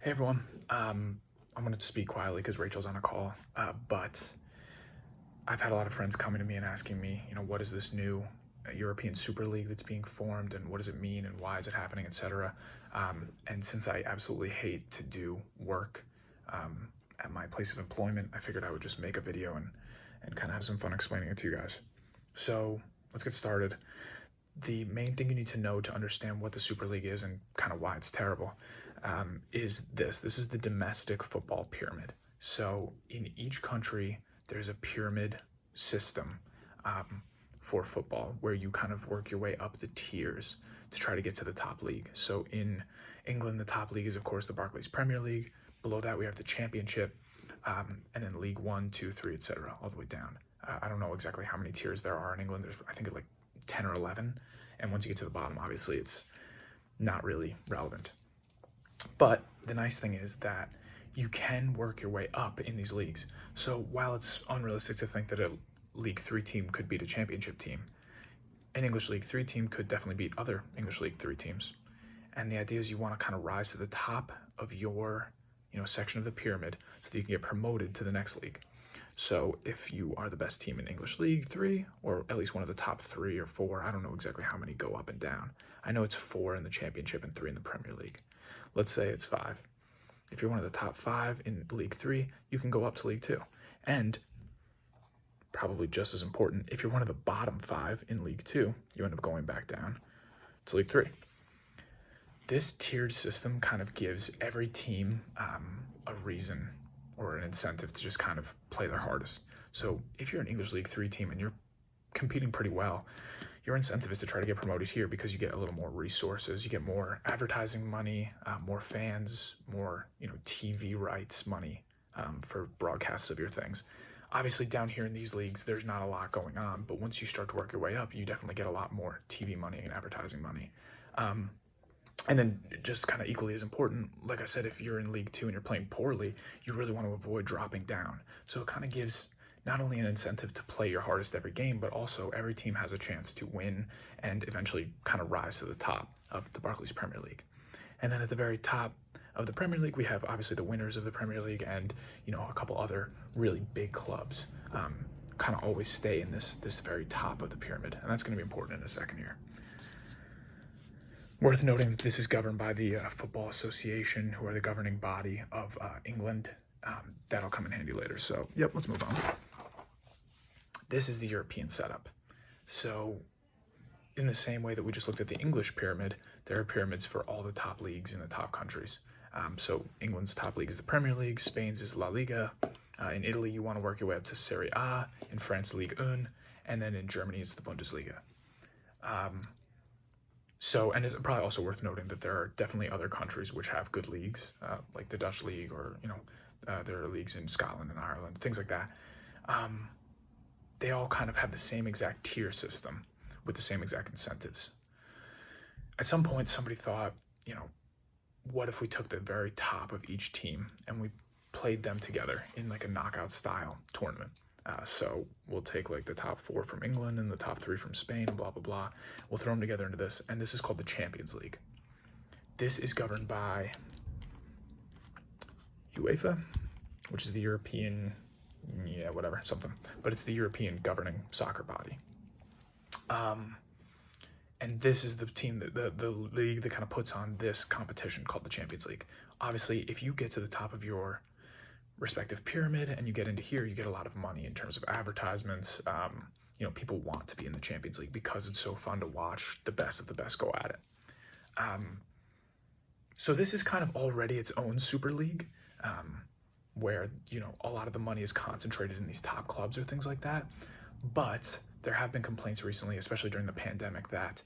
Hey everyone, I'm going to speak quietly because Rachel's on a call, but I've had a lot of friends coming to me and asking me, what is this new European Super League that's being formed and what does it mean and why is it happening, etc. And since I absolutely hate to do work at my place of employment, I figured I would just make a video and kind of have some fun explaining it to you guys. So let's get started. The main thing you need to know to understand what the Super League is and kind of why it's terrible is this. This is the domestic football pyramid. So in each country, there's a pyramid system for football where you kind of work your way up the tiers to try to get to the top league. So in England, the top league is, of course, the Barclays Premier League. Below that, we have the Championship, and then League 1, 2, 3, etc., all the way down. I don't know exactly how many tiers there are in England. There's, I think, like 10 or 11. And once you get to the bottom, obviously, it's not really relevant. But the nice thing is that you can work your way up in these leagues. So while it's unrealistic to think that a League 3 team could beat a Championship team, an English League 3 team could definitely beat other English League 3 teams. And the idea is you want to kind of rise to the top of your, section of the pyramid so that you can get promoted to the next league. So if you are the best team in English League 3, or at least one of the top 3 or 4, I don't know exactly how many go up and down. I know it's 4 in the Championship and 3 in the Premier League. Let's say it's 5. If you're one of the top 5 in League 3, you can go up to League 2. And probably just as important, if you're one of the bottom 5 in League 2, you end up going back down to League 3. This tiered system kind of gives every team a reason or an incentive to just kind of play their hardest. So if you're an English League 3 team and you're competing pretty well, your incentive is to try to get promoted here because you get a little more resources, you get more advertising money, more fans, more TV rights money for broadcasts of your things. Obviously down here in these leagues, there's not a lot going on, but once you start to work your way up, you definitely get a lot more TV money and advertising money. And then just kind of equally as important, like I said, if you're in League 2 and you're playing poorly, you really want to avoid dropping down. So it kind of gives not only an incentive to play your hardest every game, but also every team has a chance to win and eventually kind of rise to the top of the Barclays Premier League. And then at the very top of the Premier League, we have obviously the winners of the Premier League and, a couple other really big clubs kind of always stay in this very top of the pyramid. And that's going to be important in a second here. Worth noting that this is governed by the Football Association, who are the governing body of England. That'll come in handy later. So, let's move on. This is the European setup. So, in the same way that we just looked at the English pyramid, there are pyramids for all the top leagues in the top countries. So, England's top league is the Premier League, Spain's is La Liga. In Italy, you want to work your way up to Serie A. In France, Ligue 1. And then in Germany, it's the Bundesliga. And it's probably also worth noting that there are definitely other countries which have good leagues, like the Dutch league, or there are leagues in Scotland and Ireland, things like that. They all kind of have the same exact tier system with the same exact incentives. At some point, somebody thought, what if we took the very top of each team and we played them together in like a knockout style tournament? So we'll take like the top 4 from England and the top 3 from Spain and blah, blah, blah. We'll throw them together into this. And this is called the Champions League. This is governed by UEFA, which is the European, something. But it's the European governing soccer body. And this is the team, the league that kind of puts on this competition called the Champions League. Obviously, if you get to the top of your respective pyramid and you get into here, you get a lot of money in terms of advertisements. People want to be in the Champions League because it's so fun to watch the best of the best go at it. So this is kind of already its own Super League, where a lot of the money is concentrated in these top clubs or things like that. But there have been complaints recently, especially during the pandemic, that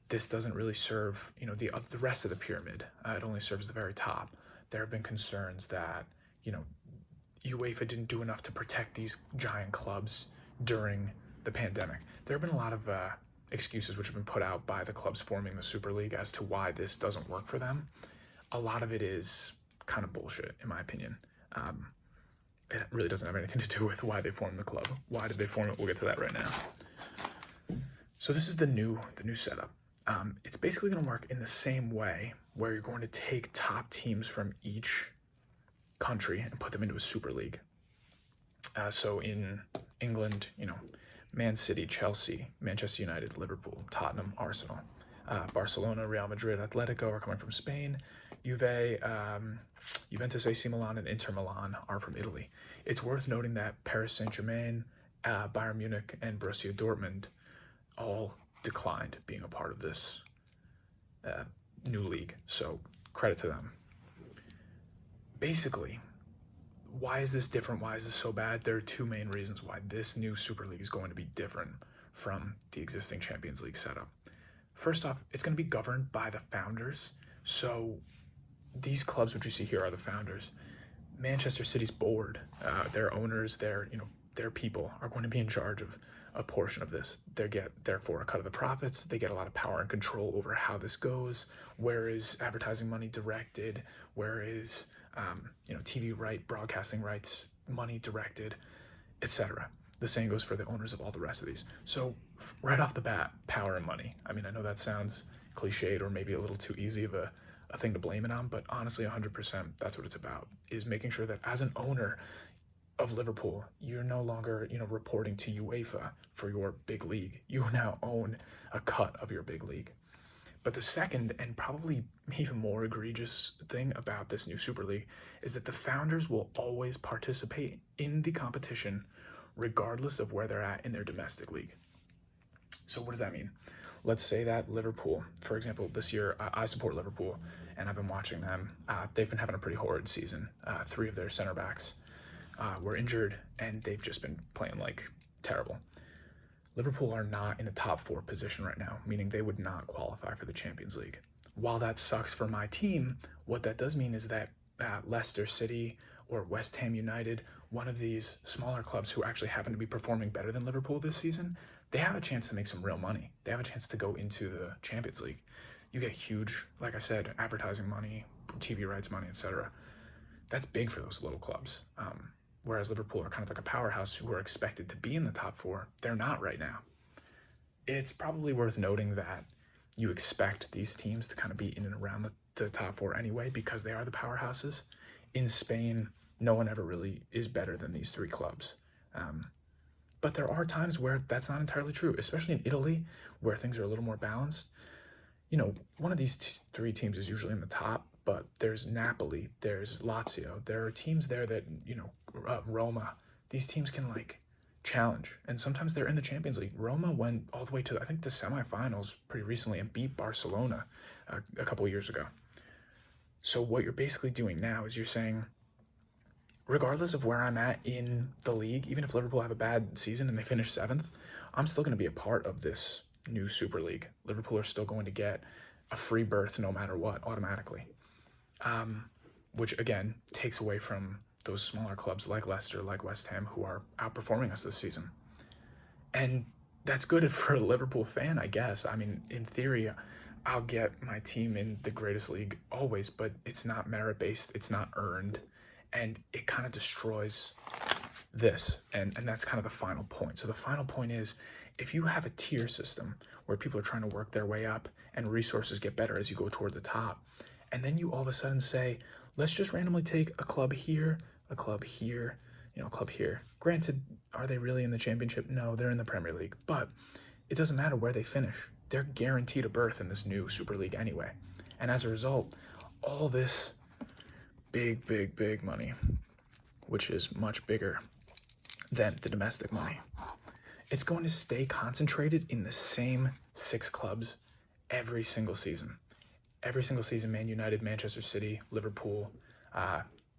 this doesn't really serve the rest of the pyramid. It only serves the very top. There have been concerns that UEFA didn't do enough to protect these giant clubs during the pandemic. There have been a lot of excuses which have been put out by the clubs forming the Super League as to why this doesn't work for them. A lot of it is kind of bullshit, in my opinion. It really doesn't have anything to do with why they formed the club. Why did they form it? We'll get to that right now. So this is the new setup. It's basically going to work in the same way where you're going to take top teams from each country and put them into a super league. So in England, Man City, Chelsea, Manchester United, Liverpool, Tottenham, Arsenal, Barcelona, Real Madrid, Atletico are coming from Spain. Juve, Juventus, AC Milan, and Inter Milan are from Italy. It's worth noting that Paris Saint-Germain, Bayern Munich, and Borussia Dortmund all declined being a part of this new league. So credit to them. Basically, why is this different? Why is this so bad? There are two main reasons why this new Super League is going to be different from the existing Champions League setup. First off, it's going to be governed by the founders. So these clubs, which you see here, are the founders. Manchester City's board, their owners, their people are going to be in charge of a portion of this. They get, therefore, a cut of the profits. They get a lot of power and control over how this goes. Where is advertising money directed? Where is TV broadcasting rights money directed, etc. The same goes for the owners of all the rest of these. So right off the bat, power and money. I mean, I know that sounds cliched or maybe a little too easy of a thing to blame it on, but honestly, 100%, that's what it's about, is making sure that as an owner of Liverpool, you're no longer, reporting to UEFA for your big league. You now own a cut of your big league. But the second and probably even more egregious thing about this new Super League is that the founders will always participate in the competition regardless of where they're at in their domestic league. So what does that mean? Let's say that Liverpool, for example, this year, I support Liverpool, and I've been watching them. They've been having a pretty horrid season. 3 of their center backs were injured, and they've just been playing terrible. Liverpool are not in a top 4 position right now, meaning they would not qualify for the Champions League. While that sucks for my team, what that does mean is that Leicester City or West Ham United, one of these smaller clubs who actually happen to be performing better than Liverpool this season, they have a chance to make some real money. They have a chance to go into the Champions League. You get huge, like I said, advertising money, TV rights money, etc. That's big for those little clubs. Whereas Liverpool are kind of like a powerhouse who are expected to be in the top 4. They're not right now. It's probably worth noting that you expect these teams to kind of be in and around the top 4 anyway because they are the powerhouses. In Spain, no one ever really is better than these 3 clubs. But there are times where that's not entirely true, especially in Italy where things are a little more balanced. One of these 3 teams is usually in the top, but there's Napoli, there's Lazio. There are teams there that, Roma. These teams can challenge, and sometimes they're in the Champions League. Roma went all the way to, I think, the semifinals pretty recently and beat Barcelona a couple of years ago. So what you're basically doing now is you're saying, regardless of where I'm at in the league, even if Liverpool have a bad season and they finish 7th, I'm still going to be a part of this new Super League. Liverpool are still going to get a free berth no matter what, automatically. Which, again, takes away from those smaller clubs like Leicester, like West Ham, who are outperforming us this season. And that's good for a Liverpool fan, I guess. I mean, in theory, I'll get my team in the greatest league always, but it's not merit-based, it's not earned, and it kind of destroys this. And that's kind of the final point. So the final point is, if you have a tier system where people are trying to work their way up and resources get better as you go toward the top, and then you all of a sudden say, let's just randomly take a club here, a club here, a club here. Granted, are they really in the Championship? No, they're in the Premier League. But it doesn't matter where they finish. They're guaranteed a berth in this new Super League anyway. And as a result, all this big, big, big money, which is much bigger than the domestic money, it's going to stay concentrated in the same 6 clubs every single season. Every single season, Man United, Manchester City, Liverpool,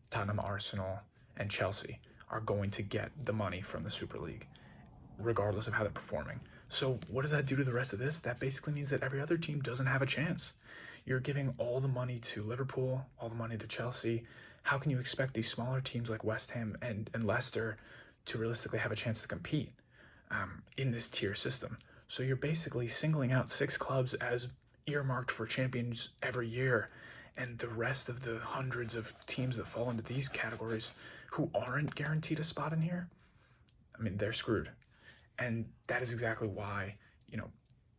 Tottenham, Arsenal, and Chelsea are going to get the money from the Super League, regardless of how they're performing. So what does that do to the rest of this? That basically means that every other team doesn't have a chance. You're giving all the money to Liverpool, all the money to Chelsea. How can you expect these smaller teams like West Ham and Leicester to realistically have a chance to compete in this tier system? So you're basically singling out 6 clubs as earmarked for champions every year, and the rest of the hundreds of teams that fall into these categories who aren't guaranteed a spot in here, I mean, they're screwed. And that is exactly why,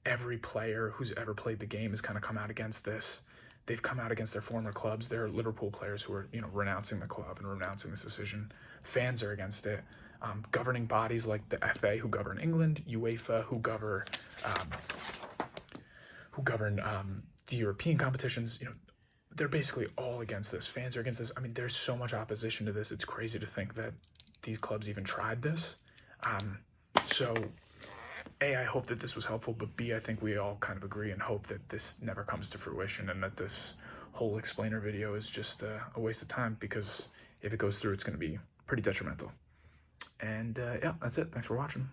every player who's ever played the game has kind of come out against this. they've come out against their former clubs. There are Liverpool players who are, renouncing the club and renouncing this decision. Fans are against it. Governing bodies like the FA, who govern England, UEFA, who govern the European competitions, they're basically all against this. Fans are against this. I mean, there's so much opposition to this. It's crazy to think that these clubs even tried this. So, A, I hope that this was helpful, but B, I think we all kind of agree and hope that this never comes to fruition and that this whole explainer video is just a waste of time, because if it goes through, it's going to be pretty detrimental. And yeah, that's it. Thanks for watching.